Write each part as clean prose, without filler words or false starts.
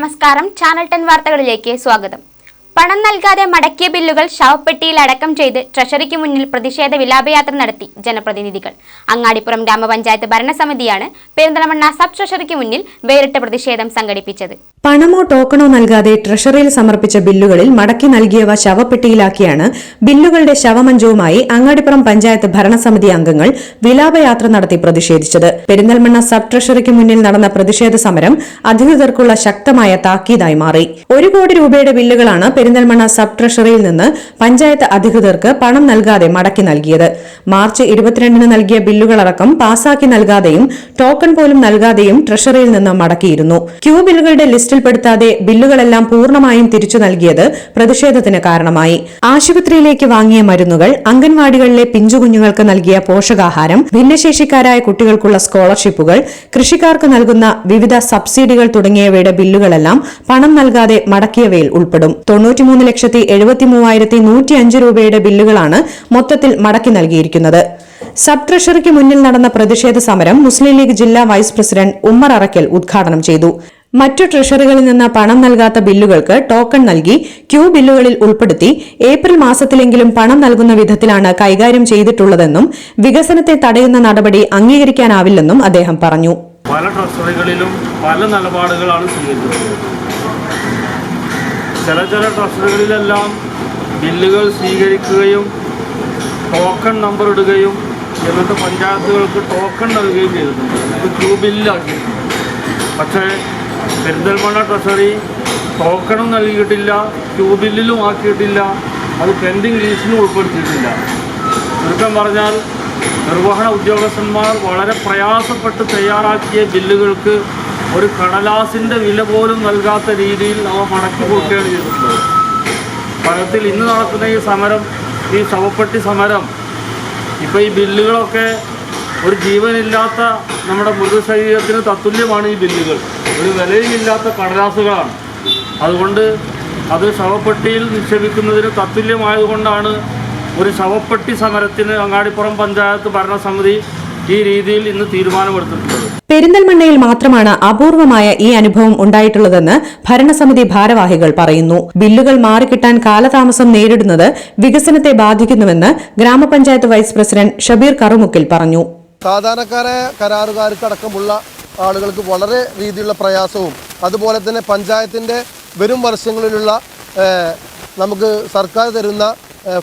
നമസ്കാരം, ചാനൽ 10 വാർത്തകളിലേക്ക് സ്വാഗതം. പണം നൽകാതെ മടക്കിയ ബില്ലുകൾ ശവപ്പെട്ടിയിൽ അടക്കം ചെയ്ത് ട്രഷറിക്ക് മുന്നിൽ പ്രതിഷേധ വിലാപയാത്ര നടത്തി ജനപ്രതിനിധികൾ. അങ്ങാടിപ്പുറം ഗ്രാമപഞ്ചായത്ത് ഭരണസമിതിയാണ് പെരിന്തൽമണ്ണ സബ് ട്രഷറിക്ക് മുന്നിൽ വേറിട്ട പ്രതിഷേധം സംഘടിപ്പിച്ചത്. പണമോ ടോക്കണോ നൽകാതെ ട്രഷറിയിൽ സമർപ്പിച്ച ബില്ലുകളിൽ മടക്കി നൽകിയവ ശവപ്പെട്ടിയിലാക്കിയാണ് ബില്ലുകളുടെ ശവമഞ്ചവുമായി അങ്ങാടിപ്പുറം പഞ്ചായത്ത് ഭരണസമിതി അംഗങ്ങൾ വിലാപയാത്ര നടത്തി പ്രതിഷേധിച്ചത്. പെരിന്തൽമണ്ണ സബ് ട്രഷറിക്ക് മുന്നിൽ നടന്ന പ്രതിഷേധ സമരം അധികൃതർക്കുള്ള ശക്തമായ താക്കീതായി മാറി. 1 കോടി രൂപയുടെ ബില്ലുകളാണ് പെരിന്തൽമണ്ണ സബ് ട്രഷറിയിൽ നിന്ന് പഞ്ചായത്ത് അധികൃതർക്ക് പണം നൽകാതെ മടക്കി നൽകിയത്. മാർച്ച് 22-ന് നൽകിയ ബില്ലുകളടക്കം പാസാക്കി നൽകാതെയും ടോക്കൺ പോലും നൽകാതെയും ട്രഷറിയിൽ നിന്ന് മടക്കിയിരുന്നു. ക്യൂ ബില്ലുകളുടെ ലിസ്റ്റിൽപ്പെടുത്താതെ ബില്ലുകളെല്ലാം പൂർണ്ണമായും തിരിച്ചു നൽകിയത് പ്രതിഷേധത്തിന് കാരണമായി. ആശുപത്രിയിലേക്ക് വാങ്ങിയ മരുന്നുകൾ, അംഗൻവാടികളിലെ പിഞ്ചുകുഞ്ഞുങ്ങൾക്ക് നൽകിയ പോഷകാഹാരം, ഭിന്നശേഷിക്കാരായ കുട്ടികൾക്കുള്ള സ്കോളർഷിപ്പുകൾ, കൃഷിക്കാർക്ക് നൽകുന്ന വിവിധ സബ്സിഡികൾ തുടങ്ങിയവയുടെ ബില്ലുകളെല്ലാം പണം നൽകാതെ മടക്കിയവയിൽ ഉൾപ്പെടും. 93,73,105 രൂപയുടെ ബില്ലുകളാണ് മൊത്തത്തിൽ മടക്കി നൽകിയിരിക്കുന്നത്. സബ് ട്രഷറിക്ക് മുന്നിൽ നടന്ന പ്രതിഷേധ സമരം മുസ്ലിം ലീഗ് ജില്ലാ വൈസ് പ്രസിഡന്റ് ഉമ്മർ അറക്കൽ ഉദ്ഘാടനം ചെയ്തു. മറ്റു ട്രഷറികളിൽ നിന്ന് പണം നൽകാത്ത ബില്ലുകൾക്ക് ടോക്കൺ നൽകി ക്യൂ ബില്ലുകളിൽ ഉൾപ്പെടുത്തി ഏപ്രിൽ മാസത്തിലെങ്കിലും പണം നൽകുന്ന വിധത്തിലാണ് കൈകാര്യം ചെയ്തിട്ടുള്ളതെന്നും വികസനത്തെ തടയുന്ന നടപടി അംഗീകരിക്കാനാവില്ലെന്നും അദ്ദേഹം പറഞ്ഞു. പല ട്രഷറികളിലും പല നിലപാടുകളാണ് സ്വീകരിക്കുന്നത്. ചില ട്രഷറികളിലെല്ലാം ബില്ലുകൾ സ്വീകരിക്കുകയും ടോക്കൺ നമ്പർ ഇടുകയും എന്നിട്ട് പഞ്ചായത്തുകൾക്ക് ടോക്കൺ നൽകുകയും ചെയ്തിട്ടുണ്ട്. ഇത് ക്യൂ ബില്ലാക്കി. പക്ഷേ പെരിന്തൽമണ്ണ ട്രഷറി ടോക്കണും നൽകിയിട്ടില്ല, ക്യൂ ബില്ലിലും ആക്കിയിട്ടില്ല, അത് പെൻഡിങ് ലീസ്റ്റിലും ഉൾപ്പെടുത്തിയിട്ടില്ല. ചുരുക്കം പറഞ്ഞാൽ നിർവഹണ ഉദ്യോഗസ്ഥന്മാർ വളരെ പ്രയാസപ്പെട്ട് തയ്യാറാക്കിയ ബില്ലുകൾക്ക് ഒരു കടലാസിൻ്റെ വില പോലും നൽകാത്ത രീതിയിൽ അവ മടക്കി കൊടുക്കുകയാണ് ചെയ്തിട്ടുള്ളത്. ഫലത്തിൽ ഇന്ന് നടക്കുന്ന ഈ സമരം, ഈ ശവപ്പെട്ടി സമരം, ഇപ്പോൾ ഈ ബില്ലുകളൊക്കെ ഒരു ജീവനില്ലാത്ത നമ്മുടെ മൃതശരീരത്തിന് തത്തുല്യമാണ്. ഈ ബില്ലുകൾ ഒരു വിലയുമില്ലാത്ത കടലാസുകളാണ്. അതുകൊണ്ട് അത് ശവപ്പെട്ടിയിൽ നിക്ഷേപിക്കുന്നതിന് തത്തുല്യമായതുകൊണ്ടാണ് ഒരു ശവപ്പെട്ടി സമരത്തിന് അങ്ങാടിപ്പുറം പഞ്ചായത്ത് ഭരണസമിതി ഈ രീതിയിൽ ഇന്ന് തീരുമാനമെടുത്തിട്ടുള്ളത്. പെരിന്തൽമണ്ണയിൽ മാത്രമാണ് അപൂർവമായ ഈ അനുഭവം ഉണ്ടായിട്ടുള്ളതെന്ന് ഭരണസമിതി ഭാരവാഹികൾ പറയുന്നു. ബില്ലുകൾ മാറിക്കിട്ടാൻ കാലതാമസം നേരിടുന്നത് വികസനത്തെ ബാധിക്കുന്നുവെന്ന് ഗ്രാമപഞ്ചായത്ത് വൈസ് പ്രസിഡന്റ് ഷബീർ കറുമുക്കിൽ പറഞ്ഞു. സാധാരണക്കാരായ കരാറുകാർക്കടക്കമുള്ള ആളുകൾക്ക് വളരെ രീതിയിലുള്ള പ്രയാസവും അതുപോലെ തന്നെ പഞ്ചായത്തിൻ്റെ വരും വർഷങ്ങളിലുള്ള നമുക്ക് സർക്കാർ തരുന്ന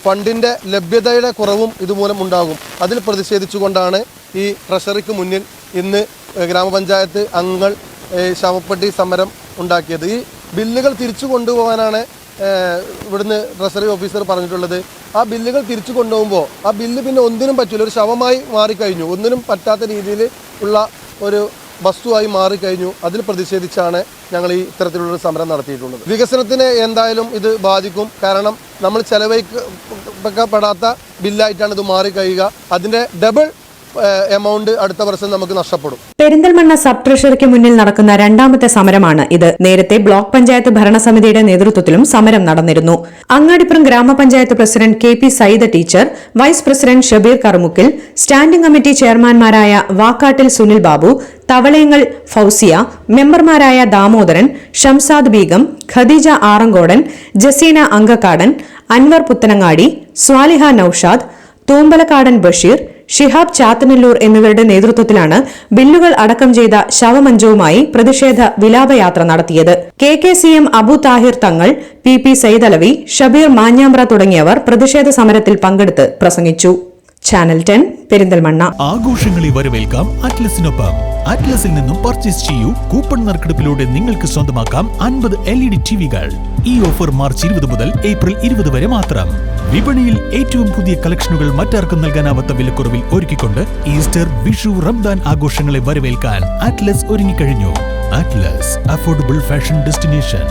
ഫണ്ടിൻ്റെ ലഭ്യതയുടെ കുറവും ഇതുമൂലം ഉണ്ടാകും. അതിൽ പ്രതിഷേധിച്ചുകൊണ്ടാണ് ഈ ട്രഷറിക്ക് മുന്നിൽ ഇന്ന് ഗ്രാമപഞ്ചായത്ത് അംഗങ്ങൾ ശവപ്പെട്ടി സമരം ഉണ്ടാക്കിയത്. ഈ ബില്ലുകൾ തിരിച്ചു കൊണ്ടുപോകാനാണ് ഇവിടുന്ന് ട്രഷറി ഓഫീസർ പറഞ്ഞിട്ടുള്ളത്. ആ ബില്ലുകൾ തിരിച്ചു കൊണ്ടുപോകുമ്പോൾ ആ ബില്ല് പിന്നെ ഒന്നിനും പറ്റില്ല, ഒരു ശവമായി മാറിക്കഴിഞ്ഞു, ഒന്നിനും പറ്റാത്ത രീതിയിൽ ഉള്ള ഒരു വസ്തുവായി മാറിക്കഴിഞ്ഞു. അതിൽ പ്രതിഷേധിച്ചാണ് ഞങ്ങൾ ഈ ഇത്തരത്തിലുള്ളൊരു സമരം നടത്തിയിട്ടുള്ളത്. വികസനത്തിന് എന്തായാലും ഇത് ബാധിക്കും. കാരണം നമ്മൾ ചെലവഴിക്കപ്പെടാത്ത ബില്ലായിട്ടാണ് ഇത് മാറിക്കഴിയുക. അതിൻ്റെ ഡബിൾ എമൗണ്ട് അടുത്ത വർഷം നമുക്ക് നഷ്ടപ്പെടും. പെരിന്തൽമണ്ണ സബ് ട്രഷറിക്ക് മുന്നിൽ നടക്കുന്ന രണ്ടാമത്തെ സമരമാണ് ഇത്. നേരത്തെ ബ്ലോക്ക് പഞ്ചായത്ത് ഭരണസമിതിയുടെ നേതൃത്വത്തിലും സമരം നടന്നിരുന്നു. അങ്ങാടിപ്പുറം ഗ്രാമപഞ്ചായത്ത് president KP Saida teacher, vice president Shabeer Karumukkil, standing committee ചെയർമാൻമാരായ വാക്കാട്ടിൽ സുനിൽ ബാബു, തവളയങ്ങൾ ഫൌസിയ, മെമ്പർമാരായ ദാമോദരൻ, ഷംസാദ് ബീഗം, ഖദീജ ആറങ്കോടൻ, ജസീന അങ്കക്കാടൻ, അൻവർ പുത്തനങ്ങാടി, സ്വാലിഹ നൌഷാദ്, തൂമ്പലക്കാടൻ ബഷീർ, ഷിഹാബ് ചാത്തനല്ലൂർ എന്നിവരുടെ നേതൃത്വത്തിലാണ് ബില്ലുകൾ അടക്കം ചെയ്ത ശവമഞ്ചവുമായി പ്രതിഷേധ വിലാപയാത്ര നടത്തിയത്. KKCM അബു താഹിർ തങ്ങൾ, PP സൈദലവി, ഷബീർ മാഞ്ഞാമ്പ്ര തുടങ്ങിയവർ പ്രതിഷേധ സമരത്തിൽ പങ്കെടുത്ത് പ്രസംഗിച്ചു. ചാനൽ 10 പെരിന്തൽമണ്ണ. ആഘോഷങ്ങളെ വരവേൽക്കാം അറ്റ്ലസിനൊപ്പം. അറ്റ്ലസിൽ നിന്നും പർച്ചേസ് ചെയ്യൂ. കൂപ്പൺ നറുക്കെടുപ്പിലൂടെ നിങ്ങൾക്ക് സ്വന്തമാക്കാം 50 LED ടിവികൾ. ഈ ഓഫർ മാർച്ച് 20 മുതൽ ഏപ്രിൽ 20 വരെ മാത്രം. വിപണിയിൽ ഏറ്റവും പുതിയ കളക്ഷനുകൾ മറ്റാർക്കും നൽകാനാവാത്ത വിലക്കുറവിൽ ഒരുക്കിക്കൊണ്ട് ഈസ്റ്റർ, വിഷു, റംദാൻ ആഘോഷങ്ങളെ വരവേൽക്കാൻ അറ്റ്ലസ് ഒരുങ്ങിക്കഴിഞ്ഞു. Atlas, affordable fashion destination.